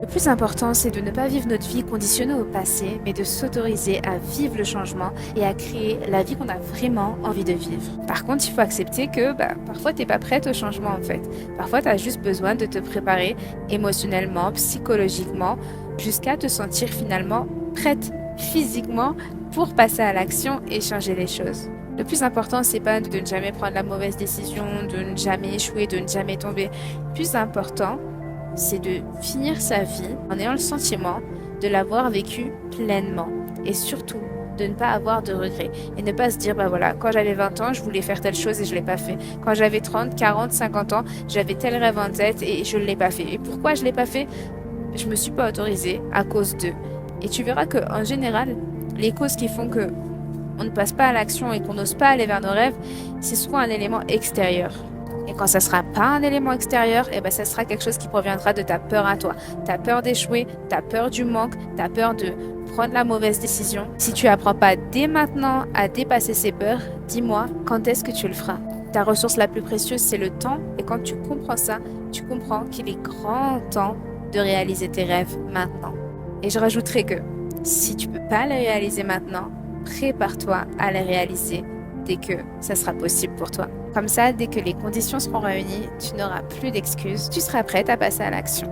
Le plus important, c'est de ne pas vivre notre vie conditionnée au passé, mais de s'autoriser à vivre le changement et à créer la vie qu'on a vraiment envie de vivre. Par contre, il faut accepter que parfois, tu n'es pas prête au changement en fait. Parfois, tu as juste besoin de te préparer émotionnellement, psychologiquement, jusqu'à te sentir finalement prête physiquement pour passer à l'action et changer les choses. Le plus important, c'est pas de ne jamais prendre la mauvaise décision, de ne jamais échouer, de ne jamais tomber. Le plus important, c'est de finir sa vie en ayant le sentiment de l'avoir vécu pleinement et surtout de ne pas avoir de regrets et ne pas se dire voilà, quand j'avais 20 ans, je voulais faire telle chose et je l'ai pas fait. Quand j'avais 30, 40, 50 ans, j'avais tel rêve en tête et je l'ai pas fait. Et pourquoi je l'ai pas fait? Je me suis pas autorisée à cause d'eux. Et tu verras que en général, les causes qui font que on ne passe pas à l'action et qu'on n'ose pas aller vers nos rêves, c'est souvent un élément extérieur. Et quand ça sera pas un élément extérieur, ça sera quelque chose qui proviendra de ta peur à toi. Ta peur d'échouer, ta peur du manque, ta peur de prendre la mauvaise décision. Si tu apprends pas dès maintenant à dépasser ces peurs, dis-moi quand est-ce que tu le feras. Ta ressource la plus précieuse, c'est le temps. Et quand tu comprends ça, tu comprends qu'il est grand temps de réaliser tes rêves maintenant. Et je rajouterai que si tu peux pas les réaliser maintenant, prépare-toi à les réaliser dès que ça sera possible pour toi. Comme ça, dès que les conditions seront réunies, tu n'auras plus d'excuses, tu seras prête à passer à l'action.